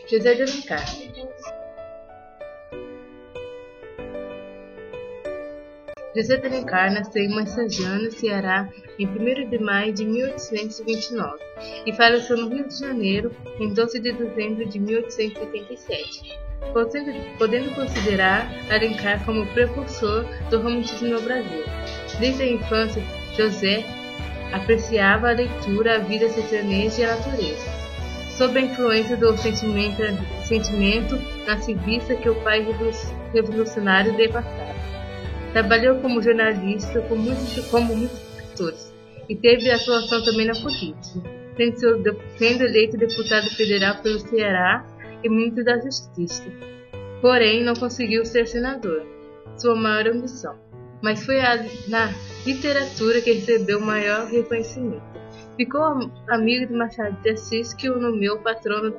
José de Alencar. José de Alencar nasceu em Messejana, Ceará, em 1º de maio de 1829 e faleceu no Rio de Janeiro em 12 de dezembro de 1887, podendo considerar Alencar como precursor do romantismo no Brasil. Desde a infância, José apreciava a leitura, a vida sertaneja e a natureza. Sob a influência do sentimento nativista que o pai revolucionário lhe passava. Trabalhou como jornalista, como muitos escritores, e teve atuação também na política, sendo eleito deputado federal pelo Ceará e ministro da Justiça. Porém, não conseguiu ser senador, sua maior ambição, mas foi na literatura que recebeu maior reconhecimento. Ficou amigo de Machado de Assis, que o nomeou patrono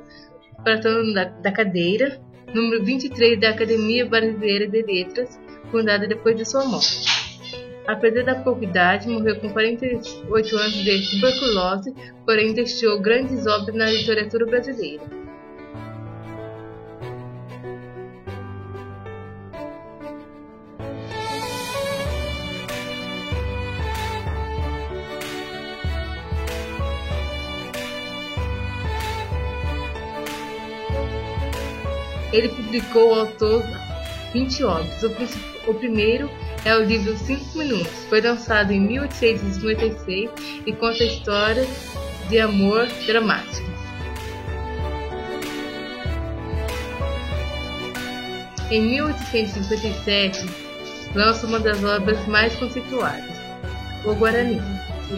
da cadeira, número 23 da Academia Brasileira de Letras, fundada depois de sua morte. Apesar da pouca idade, morreu com 48 anos de tuberculose, porém deixou grandes obras na literatura brasileira. Ele publicou ao todo 20 obras. O primeiro é o livro 5 Minutos. Foi lançado em 1856 e conta a história de amor dramático. Em 1857, lança uma das obras mais conceituadas, O Guarani.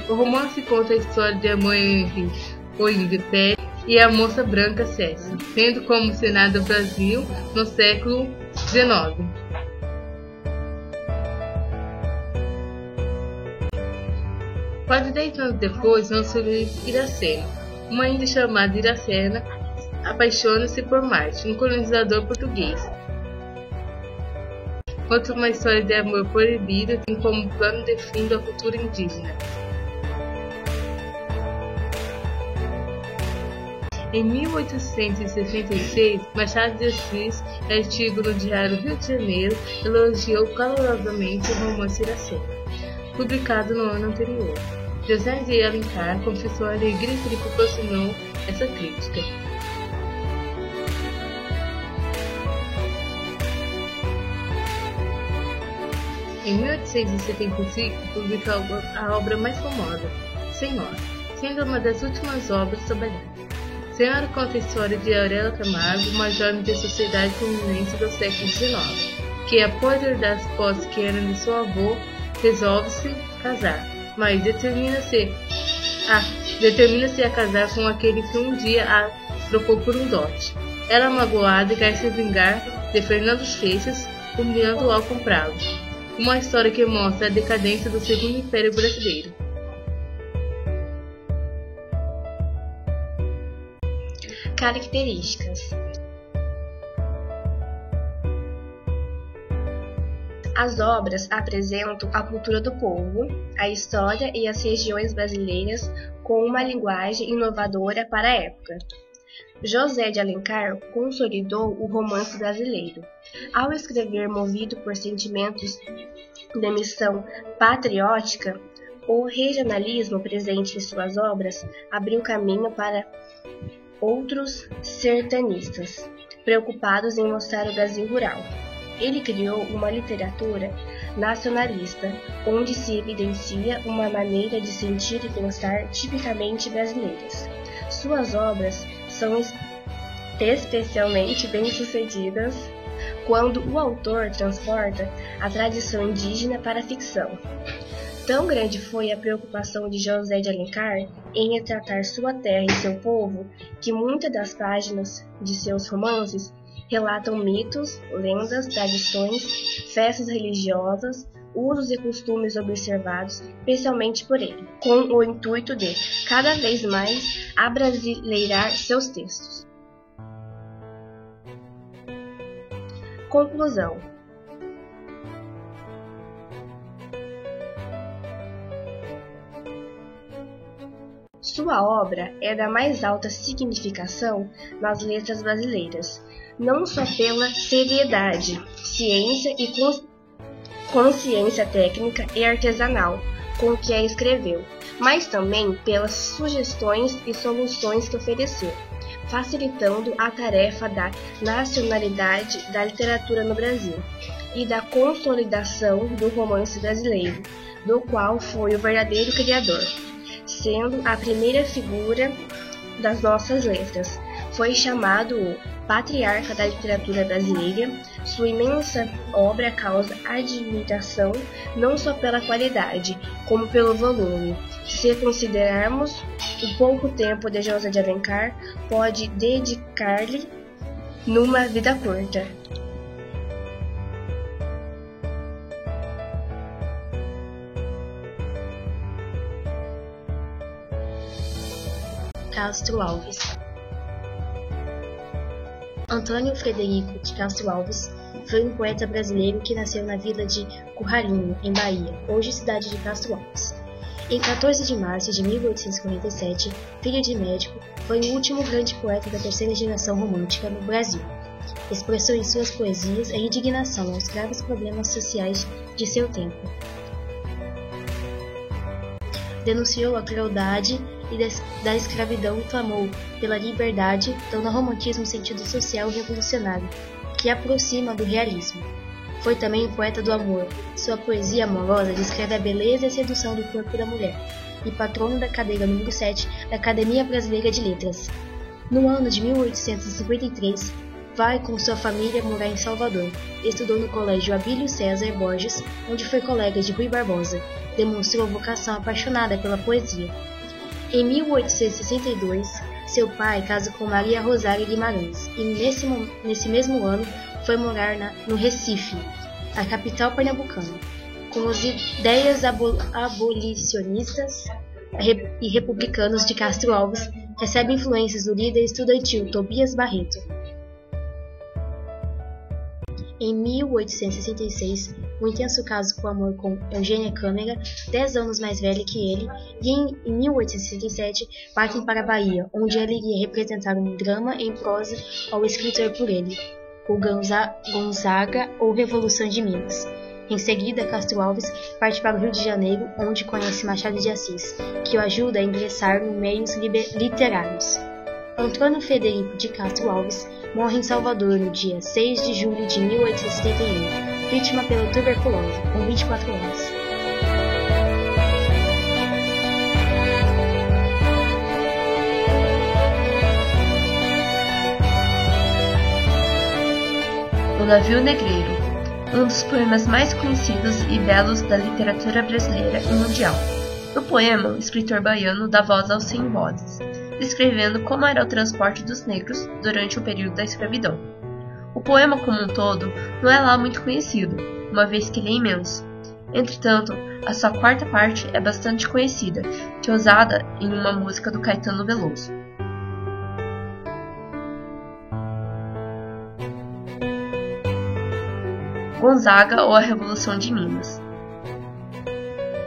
O romance conta a história de amor entre o índio Pérez e a moça branca Cécia, sendo comissionado ao Brasil no século XIX. Quase 10 anos depois, lançou Iracema. Uma índia chamada Iracema apaixona-se por Marte, um colonizador português. Conta uma história de amor proibido, tem como plano de fim da cultura indígena. Em 1866, Machado de Assis, artigo no Diário Rio de Janeiro, elogiou calorosamente o romance Iracema, publicado no ano anterior. José de Alencar confessou a alegria que lhe proporcionou essa crítica. Em 1875, publicou a obra mais famosa, Senhora, sendo uma das últimas obras trabalhadas. Senhora conta a história de Aurélia Camargo, uma jovem da sociedade fluminense do século XIX, que, após herdar as posses que eram de seu avô, resolve-se casar, mas determina-se a casar com aquele que um dia a trocou por um dote. Ela, magoada, quer se vingar de Fernando Seixas, humilhando-o ao comprá-lo. Uma história que mostra a decadência do Segundo Império Brasileiro. Características. As obras apresentam a cultura do povo, a história e as regiões brasileiras com uma linguagem inovadora para a época. José de Alencar consolidou o romance brasileiro. Ao escrever movido por sentimentos de missão patriótica, o regionalismo presente em suas obras abriu caminho para outros sertanistas, preocupados em mostrar o Brasil rural. Ele criou uma literatura nacionalista, onde se evidencia uma maneira de sentir e pensar tipicamente brasileiras. Suas obras são especialmente bem-sucedidas quando o autor transporta a tradição indígena para a ficção. Tão grande foi a preocupação de José de Alencar em retratar sua terra e seu povo, que muitas das páginas de seus romances relatam mitos, lendas, tradições, festas religiosas, usos e costumes observados especialmente por ele, com o intuito de, cada vez mais, abrasileirar seus textos. Conclusão. Sua obra é da mais alta significação nas letras brasileiras, não só pela seriedade, ciência e consciência técnica e artesanal com que a escreveu, mas também pelas sugestões e soluções que ofereceu, facilitando a tarefa da nacionalidade da literatura no Brasil e da consolidação do romance brasileiro, do qual foi o verdadeiro criador, sendo a primeira figura das nossas letras. Foi chamado o patriarca da literatura brasileira. Sua imensa obra causa admiração não só pela qualidade, como pelo volume. Se considerarmos o pouco tempo de José de Alencar, pode dedicar-lhe numa vida curta. Castro Alves. Antônio Frederico de Castro Alves foi um poeta brasileiro que nasceu na vila de Curralinho, em Bahia, hoje cidade de Castro Alves. Em 14 de março de 1847, filho de médico, foi o último grande poeta da terceira geração romântica no Brasil. Expressou em suas poesias a indignação aos graves problemas sociais de seu tempo. Denunciou a crueldade da escravidão e clamou pela liberdade, dando ao romantismo um sentido social revolucionário, que aproxima do realismo. Foi também um poeta do amor. Sua poesia amorosa descreve a beleza e a sedução do corpo da mulher, e patrono da cadeira número 7 da Academia Brasileira de Letras. No ano de 1853, vai com sua família morar em Salvador. Estudou no Colégio Abílio César Borges, onde foi colega de Rui Barbosa. Demonstrou vocação apaixonada pela poesia. Em 1862, seu pai casou com Maria Rosário Guimarães e nesse mesmo ano foi morar no Recife, a capital pernambucana. Com as ideias abolicionistas e republicanos de Castro Alves, recebe influências do líder estudantil Tobias Barreto. Em 1866, um intenso caso com amor com Eugênia Câmara, 10 anos mais velha que ele, e em 1867 partem para a Bahia, onde ela iria representar um drama em prosa ao escritor por ele, o Gonzaga ou Revolução de Minas. Em seguida, Castro Alves parte para o Rio de Janeiro, onde conhece Machado de Assis, que o ajuda a ingressar nos meios literários. Antônio Frederico de Castro Alves morre em Salvador no dia 6 de julho de 1871, vítima pela tuberculose, com 24 anos. O Navio Negreiro, um dos poemas mais conhecidos e belos da literatura brasileira e mundial. No poema, o escritor baiano dá voz aos sem vozes, descrevendo como era o transporte dos negros durante o período da escravidão. O poema como um todo não é lá muito conhecido, uma vez que ele é imenso. Entretanto, a sua quarta parte é bastante conhecida, que é usada em uma música do Caetano Veloso. Gonzaga ou a Revolução de Minas.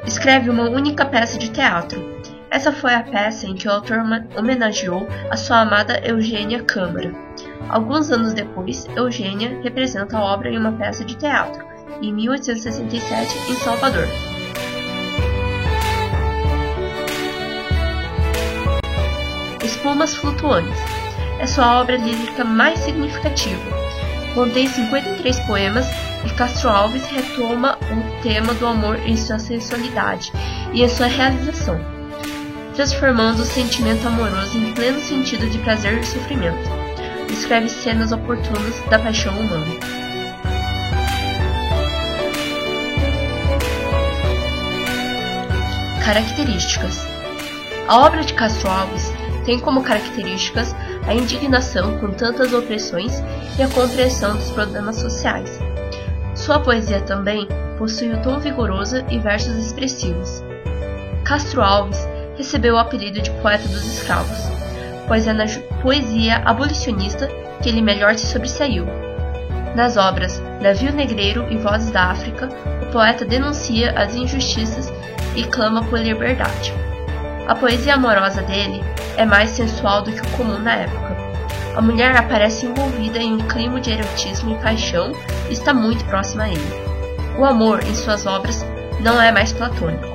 Escreve uma única peça de teatro. Essa foi a peça em que o autor homenageou a sua amada Eugênia Câmara. Alguns anos depois, Eugênia representa a obra em uma peça de teatro, em 1867, em Salvador. Espumas Flutuantes é sua obra lírica mais significativa. Contém 53 poemas e Castro Alves retoma o tema do amor em sua sensualidade e em sua realização, transformando o sentimento amoroso em pleno sentido de prazer e sofrimento. Descreve cenas oportunas da paixão humana. Características. A obra de Castro Alves tem como características a indignação com tantas opressões e a compreensão dos problemas sociais. Sua poesia também possui um tom vigoroso e versos expressivos. Castro Alves recebeu o apelido de poeta dos escravos, pois é na poesia abolicionista que ele melhor se sobressaiu. Nas obras Navio Negreiro e Vozes da África, o poeta denuncia as injustiças e clama por liberdade. A poesia amorosa dele é mais sensual do que o comum na época. A mulher aparece envolvida em um clima de erotismo e paixão e está muito próxima a ele. O amor em suas obras não é mais platônico.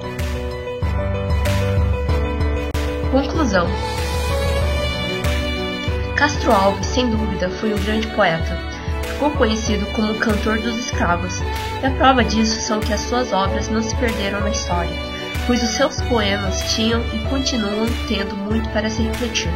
Conclusão. Castro Alves, sem dúvida, foi um grande poeta. Ficou conhecido como o cantor dos escravos, e a prova disso são que as suas obras não se perderam na história, pois os seus poemas tinham e continuam tendo muito para se refletir.